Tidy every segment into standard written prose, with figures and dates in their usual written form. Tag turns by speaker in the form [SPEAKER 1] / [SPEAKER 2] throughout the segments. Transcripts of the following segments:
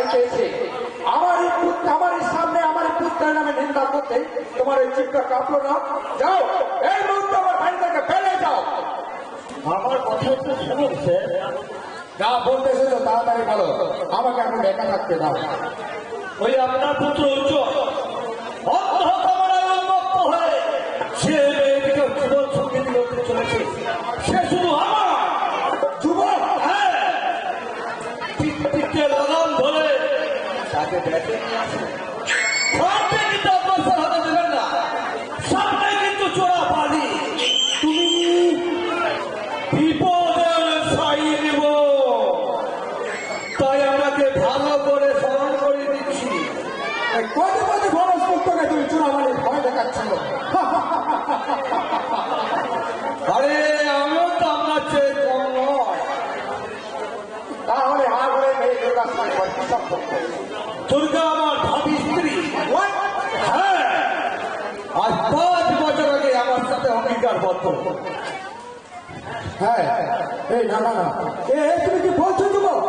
[SPEAKER 1] বাড়িতে এসে আমার সামনে আমার পুত্রের নামে নিন্দা করতে তোমার এই চিত্র কাঁপলো না? যাও, এই মুহূর্তে আমার বাড়ি থেকে ফেলে যাও।
[SPEAKER 2] আমার কথা একটু শুনুন স্যার।
[SPEAKER 1] যা বলতে এসেছো তাড়াতাড়ি বলো, আমাকে এখন একা থাকতে দাও।
[SPEAKER 2] ওই আপনার পুত্র উজ্জ্বল উন্মুক্ত হয়ে সে মেয়েটিকে জীবন সঙ্গী করতে চলেছে। সে শুধু আমার যুবক, হ্যাঁ, টিকটিকে লাগাম ধরে তাকে ব্যাটে নিয়ে আসে। সামনে কিন্তু অগ্রসর হতে দেবেন না, সামনে কিন্তু চোরা পানি। তুমি বিপদের ছাই নেব, তাই আমাকে ভালো করে স্মরণ করে দিচ্ছি।
[SPEAKER 1] কত কত খরচ করতে গেছে তুমি চোরাবালির ভয় দেখাচ্ছিল।
[SPEAKER 2] আরে আমিও তো আপনার চেয়ে কম নয়।
[SPEAKER 1] তাহলে করে মেয়ে দুর্গার সঙ্গে সব করতে
[SPEAKER 2] দুর্গা আমার ভাবি স্ত্রী। হ্যাঁ, আজ 5 বছর আগে আমার সাথে অঙ্গীকারবদ্ধ।
[SPEAKER 1] হ্যাঁ, এই না না না, তুমি কি বলছো যুবক?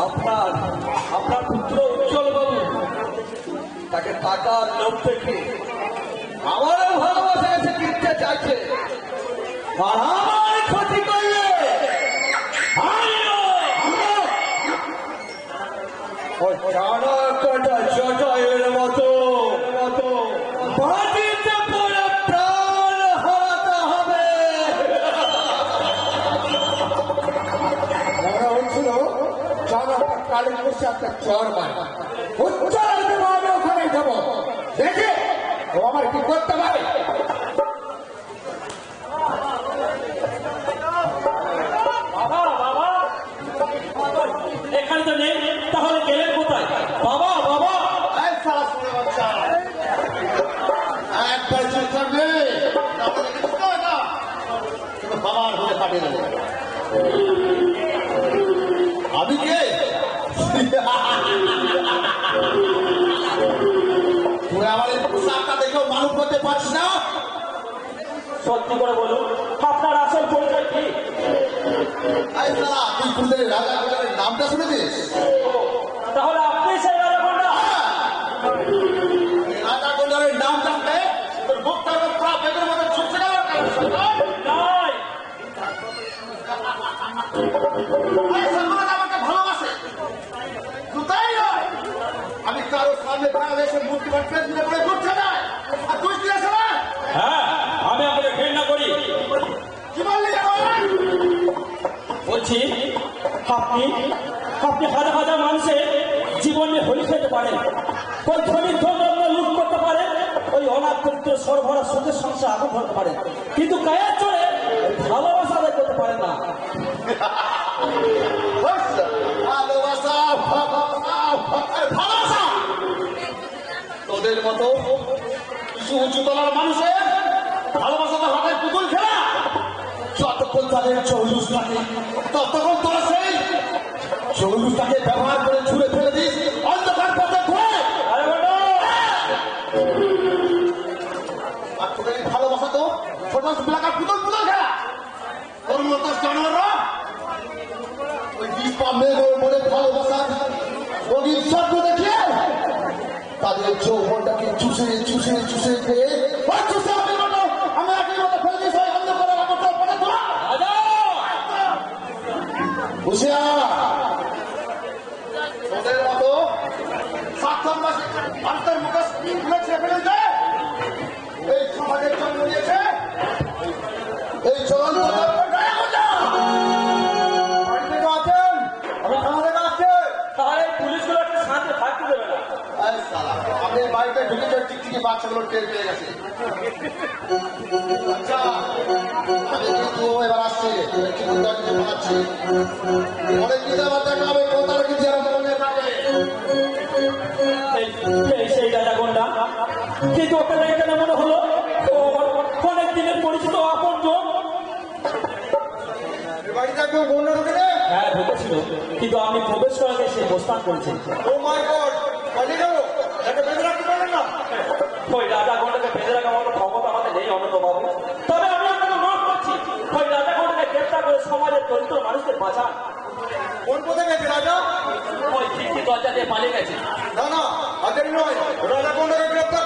[SPEAKER 2] আপনার পুত্র উজ্জ্বল বাবু তাকে টাকার লোভ থেকে আমারও ভালোবাসা এসে কিনতে চাইছে, আর আমার ক্ষতি করলে ওই চাণক্যটা জটায়ের মতো মাটিতে পড়ে প্রাণ হারাতে হবে।
[SPEAKER 1] মনে হচ্ছিল চাণক্য কালী বসে একটা চর মারে। উচ্চারণ আমি ওখানে যাবো, দেখে ও আমার কি করতে পারে।
[SPEAKER 2] এখানে তো নেই, তাহলে গেলেন কোথায়? বাবা বাবা,
[SPEAKER 3] একবার চুপ থাকবে, বাবার হয়ে কাটিয়ে দেবে। আমি কে? তুই আমার এই পোশাকটা দেখেও মানুষ করতে পারছিস না?
[SPEAKER 2] সত্যি করে বলুন, আপনার আসল পরিচয় কি?
[SPEAKER 3] তুই কুন্দের রাজা গোলারের নামটা শুনেছিস?
[SPEAKER 2] তাহলে আপনি সেই রাজাগোন্ডা?
[SPEAKER 3] রাজা গোলারের নাম জানতে তোর মুখটা পুরা বেগের মতো ছুটছে না? আমাকে ভালোবাসে, তাই নয় আমি কারো সামনে বাংলাদেশে মূর্তি বাড়তে দিলে পরে ঘুরছে না। আর তুই কি আছে না?
[SPEAKER 2] হ্যাঁ, আমি আপনাকে ঘৃণা করি।
[SPEAKER 3] কি বললি?
[SPEAKER 2] বলছি আপনি হাজার হাজার মানুষের জীবনে হোলি খেতে পারেন, ওই ধনী ধন্য লুট করতে পারেন, ওই অনাথ চরিত্র সরবরাহ সুখের সংসার আগুন ধরতে পারেন, কিন্তু গায়ের চড়ে ভালোবাসা আদায় করতে পারেন না।
[SPEAKER 3] ভালোবাসা ভালোবাসা তোদের মতো কিছু উঁচুতলার মানুষের ভালোবাসাটা হাতের পুতুল খেলা। যতক্ষণ তাদের চৌলুস থাকে ততক্ষণ তোরা সেই চৌলুসটাকে ব্যবহার করে ছুঁড়ে ফেলে দিস অন্ধকার পথে ঘুরে। আর তোদের এই ভালোবাসা তো ছোট এলাকার পুতুল পুতুল খেলা। তোর মতো জানোয়াররা ওই দীপা মেঘের মনে ভালোবাসার রঙিন স্বপ্ন দেখিয়ে তাদের যৌবনটাকে চুষে চুষে চুষে খেয়ে আমি একই মতো ফেলে দিয়েছি অন্ধকারের আবর্তন পথে তোলা। ওদের মতো 7 মাসে ভারতের মুখে ফেলে দেয় এই সমাজের জন্ম নিয়েছে এই চলন্ত বাড়িতে ঢুকে যায় টিকটিকি বাচ্চাগুলো টের পেয়ে গেছে। আচ্ছা কিন্তু এবার আসছে বানাচ্ছি অনেক কিছু আবার দেখা হবে কোথাও কিছু মনে থাকে
[SPEAKER 2] সেই রাজাগোন্ডা, কিন্তু ওকে দেখে মনে হলো অনেক দিনের পরিচিত আপন জন।
[SPEAKER 3] বাড়িতে কেউ গন্ডা ঢুকে নেই?
[SPEAKER 2] হ্যাঁ ঢুকেছিল, কিন্তু আমি প্রবেশ করাকে সে প্রস্থান করেছেন।
[SPEAKER 3] ও মাই গড, পালিয়ে গেল, তাকে বেঁধে রাখতে পারলেন না?
[SPEAKER 2] ওই রাজাগোন্ডাকে বেঁধে রাখা মতো ক্ষমতা আমাদের নেই অনন্তবাবু, তবে আমি আপনাকে অনুরোধ করছি ওই রাজাগোন্ডাকে গ্রেপ্তার করে সমাজের দরিদ্র মানুষদের বাঁচান।
[SPEAKER 3] কোন পথে গেছে রাজা?
[SPEAKER 2] ওই খিড়কি দরজা দিয়ে পালিয়ে গেছে।
[SPEAKER 3] না না, আজের নয়, রাজা কোনটাকে গ্রেপ্তার